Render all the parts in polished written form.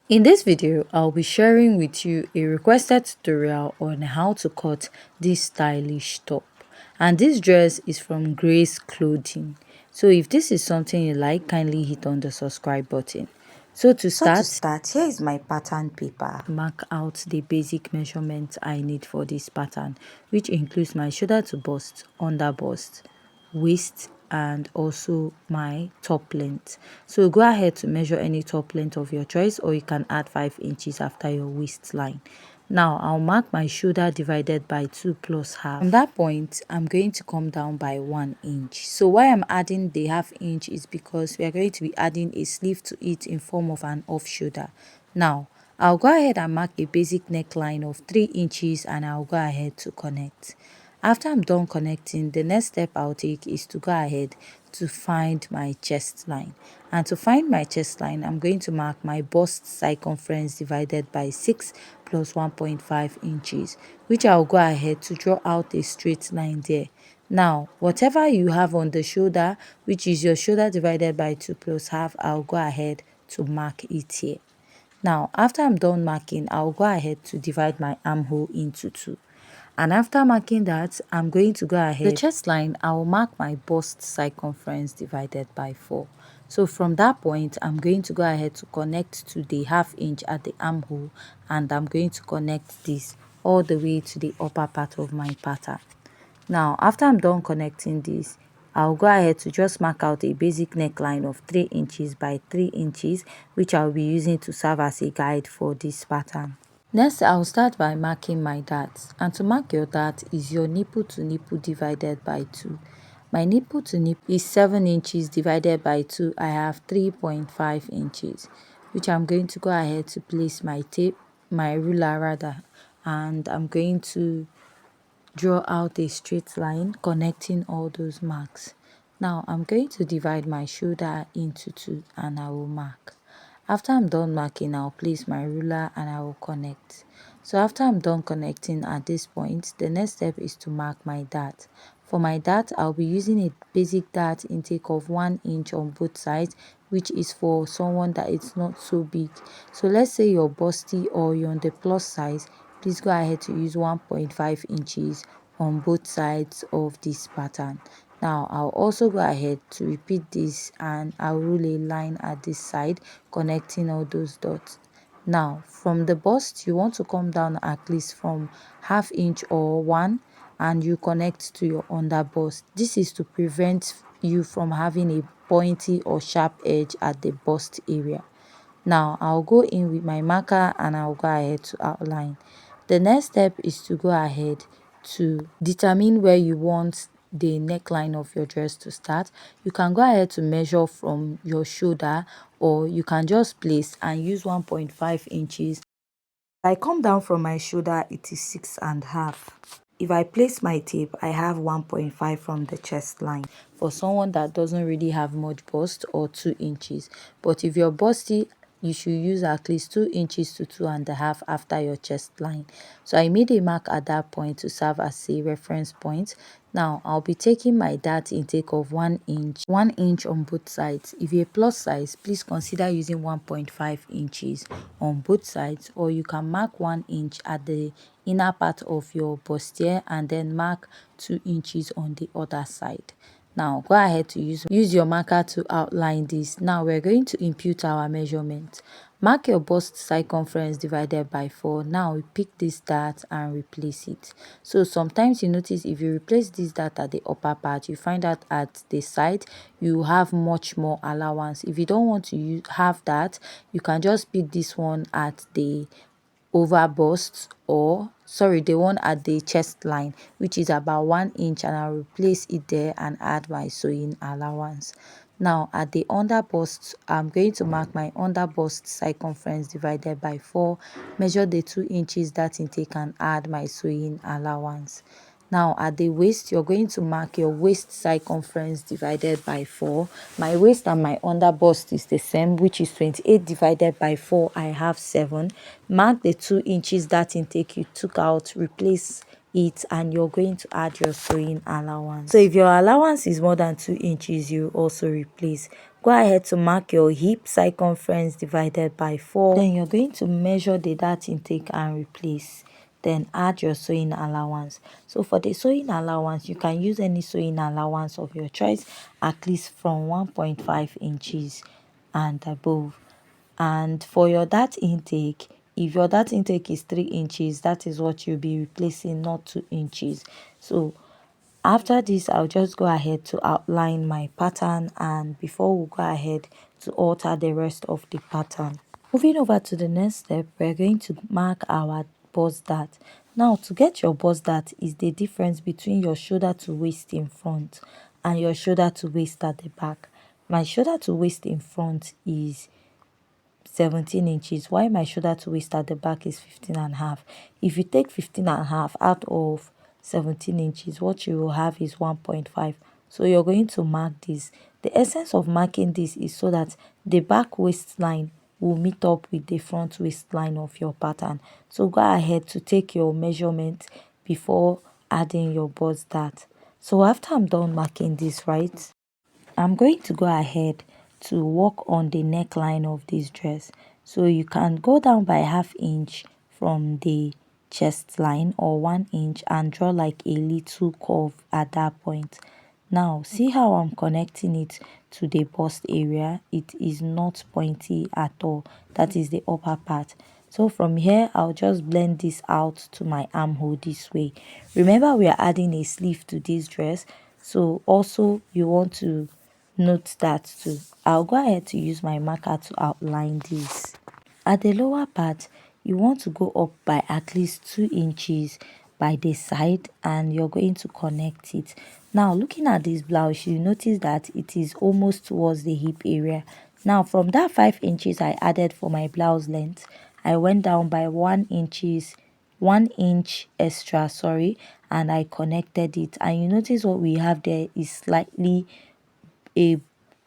In this video, I'll be sharing with you a requested tutorial on how to cut this stylish top. And this dress is from Grace Clothing. So if this is something you like, kindly hit on the subscribe button. So to start, here is my pattern paper. Mark out the basic measurements I need for this pattern, which includes my shoulder to bust, under bust, waist, and also my top length. So go ahead to measure any top length of your choice, or you can add 5 inches after your waistline. Now I'll mark my shoulder divided by 2 plus half. From that point, I'm going to come down by 1 inch. So why I'm adding the half inch is because we are going to be adding a sleeve to it in form of an off shoulder. Now I'll go ahead and mark a basic neckline of 3 inches and I'll go ahead to connect. After I'm done connecting, the next step I'll take is to go ahead to find my chest line. And to find my chest line, I'm going to mark my bust circumference divided by 6 plus 1.5 inches, which I'll go ahead to draw out a straight line there. Now, whatever you have on the shoulder, which is your shoulder divided by 2 plus half, I'll go ahead to mark it here. Now, after I'm done marking, I'll go ahead to divide my armhole into 2. And after marking that, I'm going to go ahead. The chest line, I will mark my bust circumference divided by 4. So from that point, I'm going to go ahead to connect to the half inch at the armhole, and I'm going to connect this all the way to the upper part of my pattern. Now, after I'm done connecting this, I'll go ahead to just mark out a basic neckline of 3 inches by 3 inches, which I'll be using to serve as a guide for this pattern. Next, I'll start by marking my darts, and to mark your dart is your nipple to nipple divided by 2. My nipple to nipple is 7 inches divided by 2. I have 3.5 inches, which I'm going to go ahead to place my tape, my ruler rather, and I'm going to draw out a straight line connecting all those marks. Now I'm going to divide my shoulder into 2 and I will mark. After I'm done marking, I'll place my ruler and I will connect. So after I'm done connecting at this point, the next step is to mark my dart. For my dart, I'll be using a basic dart intake of 1 inch on both sides, which is for someone that it's not so big. So let's say you're busty or you're on the plus size, please go ahead to use 1.5 inches on both sides of this pattern. Now I'll also go ahead to repeat this and I'll rule a line at this side connecting all those dots. Now from the bust, you want to come down at least from half inch or 1 and you connect to your underbust. This is to prevent you from having a pointy or sharp edge at the bust area. Now I'll go in with my marker and I'll go ahead to outline. The next step is to go ahead to determine where you want the neckline of your dress to start. You can go ahead to measure from your shoulder, or you can just place and use 1.5 inches. If I come down from my shoulder, it is 6.5. If I place my tape, I have 1.5 from the chest line for someone that doesn't really have much bust, or 2 inches. But if you're busty, you should use at least 2 inches to 2.5 after your chest line. So I made a mark at that point to serve as a reference point. Now I'll be taking my dart intake of 1 inch, 1 inch on both sides. If you're plus size, please consider using 1.5 inches on both sides, or you can mark 1 inch at the inner part of your bustier and then mark 2 inches on the other side. Now go ahead to use your marker to outline this. Now we're going to impute our measurement. Mark your bust circumference divided by 4. Now we pick this dart and replace it. So sometimes you notice if you replace this dart at the upper part, you find that at the side you have much more allowance. If you don't want to have that, you can just pick this one at the over bust, or sorry, the one at the chest line, which is about 1 inch, and I'll replace it there and add my sewing allowance. Now at the under bust, I'm going to mark my under bust circumference divided by 4, measure the 2 inches that intake and add my sewing allowance. Now at the waist, you're going to mark your waist circumference divided by 4. My waist and my under bust is the same, which is 28 divided by 4. I have 7. Mark the 2 inches that intake you took out, replace it, and you're going to add your sewing allowance. So if your allowance is more than 2 inches, you also replace. Go ahead to mark your hip circumference divided by 4. Then you're going to measure the dart intake and replace. Then add your sewing allowance. So for the sewing allowance, you can use any sewing allowance of your choice, at least from 1.5 inches and above. And for your dart intake, if your dart intake is 3 inches, that is what you'll be replacing, not 2 inches. So after this, I'll just go ahead to outline my pattern, and before we go ahead to alter the rest of the pattern. Moving over to the next step, we're going to mark our bust dart. Now, to get your bust dart is the difference between your shoulder to waist in front and your shoulder to waist at the back. My shoulder to waist in front is 17 inches, while my shoulder to waist at the back is 15.5. If you take 15.5 out of 17 inches, what you will have is 1.5. So you're going to mark this. The essence of marking this is so that the back waistline will meet up with the front waistline of your pattern. So go ahead to take your measurement before adding your bust dart. So after I'm done marking this, right, I'm going to go ahead to work on the neckline of this dress. So you can go down by ½ inch from the chest line or 1 inch and draw like a little curve at that point. Now see how I'm connecting it to the bust area. It is not pointy at all. That is the upper part. So from here, I'll just blend this out to my armhole this way. Remember, we are adding a sleeve to this dress. So also you want to note that too. I'll go ahead to use my marker to outline this. At the lower part, you want to go up by at least 2 inches by the side, and you're going to connect it. Now looking at this blouse, you notice that it is almost towards the hip area. Now from that 5 inches I added for my blouse length, I went down by 1 inch extra, and I connected it. And you notice what we have there is slightly a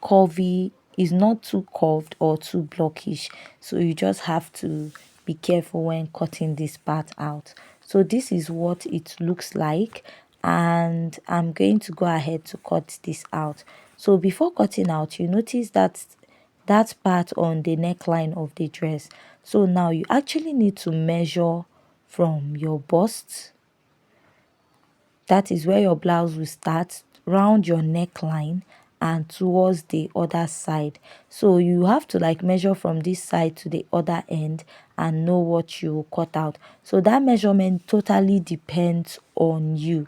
curvy, is not too curved or too blockish, so you just have to be careful when cutting this part out. So this is what it looks like, and I'm going to go ahead to cut this out. So before cutting out, you notice that part on the neckline of the dress. So now you actually need to measure from your bust, that is where your blouse will start, round your neckline and towards the other side. So you have to like measure from this side to the other end and know what you will cut out. So that measurement totally depends on you,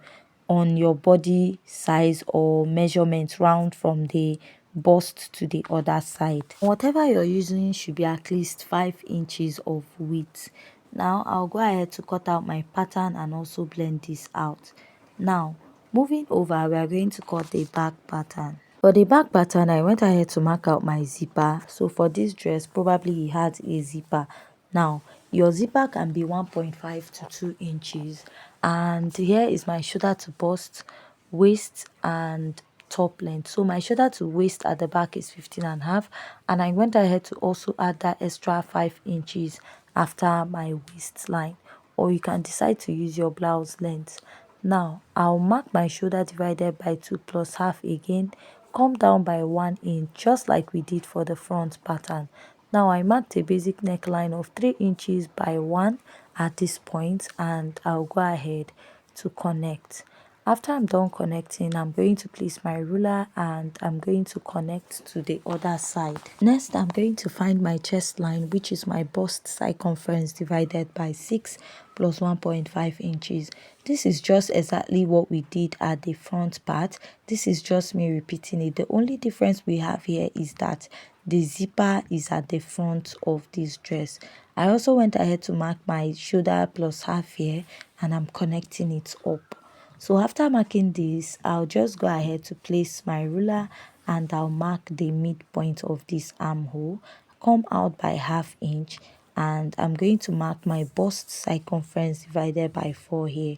on your body size or measurement round from the bust to the other side. Whatever you're using should be at least 5 inches of width. Now I'll go ahead to cut out my pattern and also blend this out. Now moving over, we are going to cut the back pattern. For the back pattern, I went ahead to mark out my zipper. So for this dress, probably it had a zipper. Now your zipper can be 1.5 to 2 inches, and here is my shoulder to bust, waist and top length. So my shoulder to waist at the back is 15.5, and I went ahead to also add that extra 5 inches after my waistline, or you can decide to use your blouse length. Now I'll mark my shoulder divided by 2 plus half again, come down by 1 inch just like we did for the front pattern. Now I marked a basic neckline of 3 inches by 1 at this point, and I'll go ahead to connect. After I'm done connecting, I'm going to place my ruler and I'm going to connect to the other side. Next, I'm going to find my chest line, which is my bust circumference divided by 6 plus 1.5 inches. This is just exactly what we did at the front part. This is just me repeating it. The only difference we have here is that the zipper is at the front of this dress. I also went ahead to mark my shoulder plus half here, and I'm connecting it up. So after marking this, I'll just go ahead to place my ruler and I'll mark the midpoint of this armhole, come out by ½ inch, and I'm going to mark my bust circumference divided by 4 here.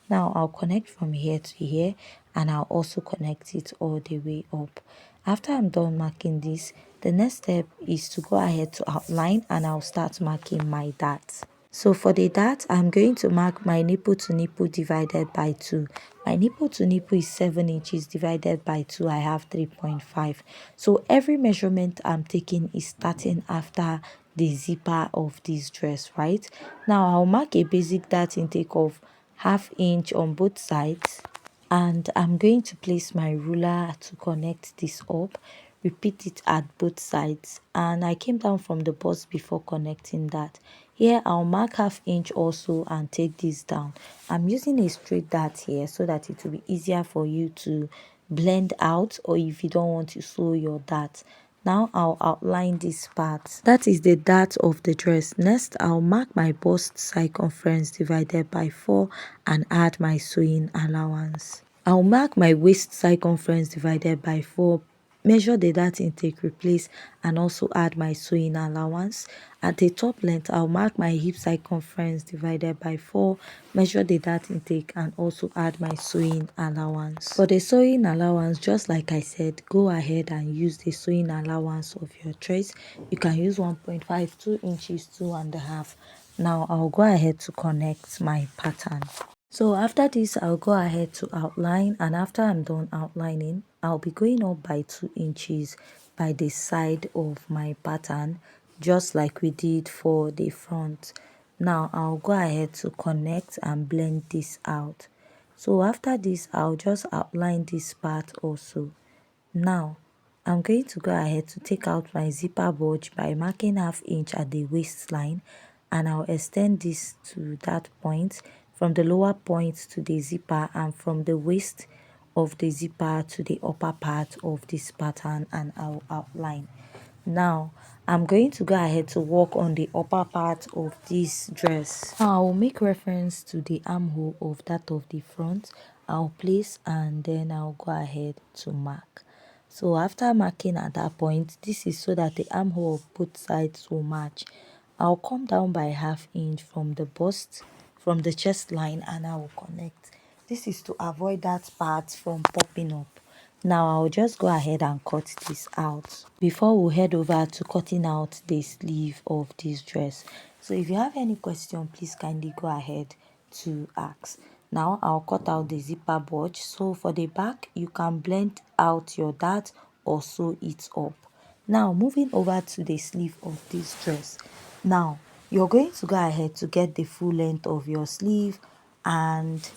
Now I'll connect from here to here, and I'll also connect it all the way up. After I'm done marking this, the next step is to go ahead to outline, and I'll start marking my darts. So for the dart, I'm going to mark my nipple to nipple divided by 2. My nipple to nipple is 7 inches divided by 2. I have 3.5. So every measurement I'm taking is starting after the zipper of this dress, right? Now I'll mark a basic dart intake of ½ inch on both sides, and I'm going to place my ruler to connect this up. Repeat it at both sides, and I came down from the bust before connecting that. Here I'll mark ½ inch also and take this down. I'm using a straight dart here so that it will be easier for you to blend out, or if you don't want to sew your dart. Now I'll outline this part. That is the dart of the dress. Next, I'll mark my bust circumference divided by 4 and add my sewing allowance. I'll mark my waist circumference divided by 4, measure the dart intake, replace, and also add my sewing allowance. At the top length, I'll mark my hip circumference divided by 4, measure the dart intake, and also add my sewing allowance. For the sewing allowance, just like I said, go ahead and use the sewing allowance of your choice. You can use 1.5, 2 inches, 2.5. Now I'll go ahead to connect my pattern. So after this, I'll go ahead to outline, and after I'm done outlining, I'll be going up by 2 inches by the side of my pattern, just like we did for the front. Now I'll go ahead to connect and blend this out. So after this, I'll just outline this part also. Now I'm going to go ahead to take out my zipper bulge by marking ½ inch at the waistline, and I'll extend this to that point, from the lower point to the zipper, and from the waist of the zipper to the upper part of this pattern, and I'll outline. Now I'm going to go ahead to work on the upper part of this dress. Now I'll make reference to the armhole of that of the front. I'll place and then I'll go ahead to mark. So after marking at that point, this is so that the armhole of both sides will match. I'll come down by ½ inch from the bust, from the chest line, and I will connect. This is to avoid that part from popping up. Now I'll just go ahead and cut this out before we head over to cutting out the sleeve of this dress. So if you have any question, please kindly go ahead to ask. Now I'll cut out the zipper bulge. So for the back, you can blend out your dart or sew it up. Now moving over to the sleeve of this dress. Now you're going to go ahead to get the full length of your sleeve, and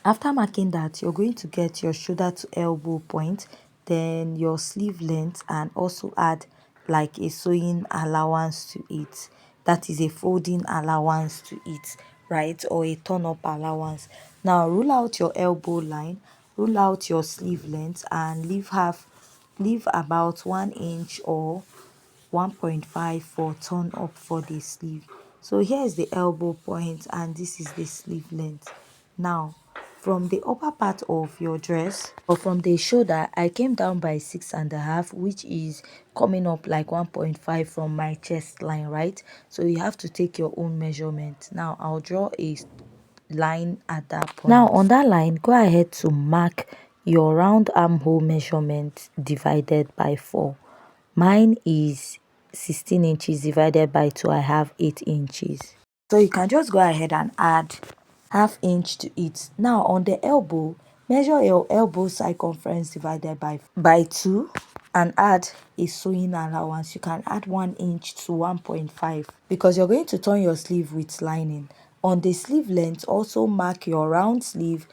after marking that, you're going to get your shoulder to elbow point, then your sleeve length, and also add like a sewing allowance to it. That is a folding allowance to it, right? Or a turn up allowance. Now rule out your elbow line, rule out your sleeve length, and leave about 1 inch or 1.5 for turn up for the sleeve. So here is the elbow point, and this is the sleeve length. Now from the upper part of your dress, or from the shoulder, I came down by 6.5, which is coming up like 1.5 from my chest line, right? So you have to take your own measurement. Now I'll draw a line at that point. Now on that line, go ahead to mark your round armhole measurement divided by 4. Mine is 16 inches divided by 2. I have 8 inches. So you can just go ahead and add ½ inch to it. Now on the elbow, measure your elbow circumference divided by 2 and add a sewing allowance. You can add 1 inch to 1.5 because you're going to turn your sleeve with lining. On the sleeve length, also mark your round sleeve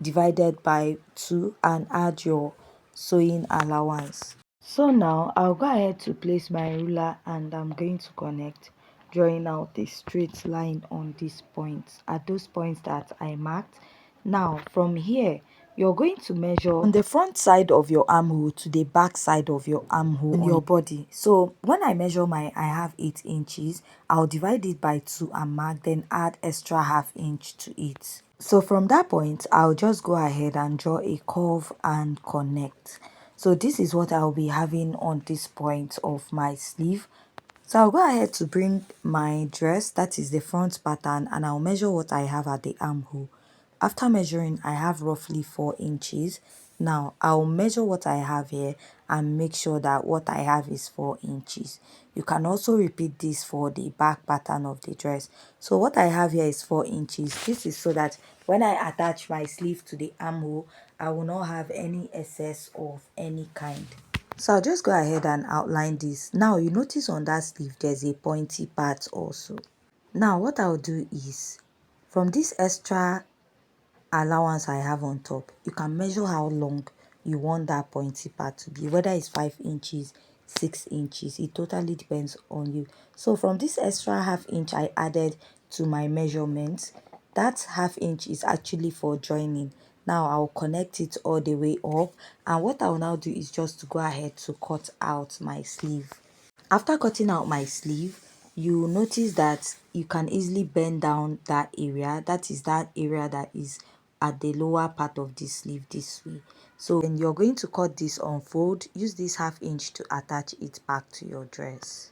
divided by 2 and add your sewing allowance. So now I'll go ahead to place my ruler, and I'm going to connect, drawing out a straight line on these points, at those points that I marked. Now from here, you're going to measure on the front side of your armhole to the back side of your armhole on your body. So when I measure I have 8 inches, I'll divide it by 2 and mark, then add extra ½ inch to it. So from that point, I'll just go ahead and draw a curve and connect. So this is what I'll be having on this point of my sleeve. So I'll go ahead to bring my dress, that is the front pattern, and I'll measure what I have at the armhole. After measuring, I have roughly 4 inches. Now I'll measure what I have here and make sure that what I have is 4 inches. You can also repeat this for the back pattern of the dress. So what I have here is 4 inches. This is so that when I attach my sleeve to the armhole, I will not have any excess of any kind. So I'll just go ahead and outline this. Now you notice on that sleeve there's a pointy part also. Now what I'll do is, from this extra allowance I have on top, you can measure how long you want that pointy part to be, whether it's 5 inches, 6 inches, it totally depends on you. So from this extra half inch I added to my measurements, that half inch is actually for joining. Now I'll connect it all the way up, and what I'll now do is just to go ahead to cut out my sleeve. After cutting out my sleeve, you notice that you can easily bend down that area. That is that area that is at the lower part of the sleeve this way. So when you're going to cut this on fold, use this half inch to attach it back to your dress.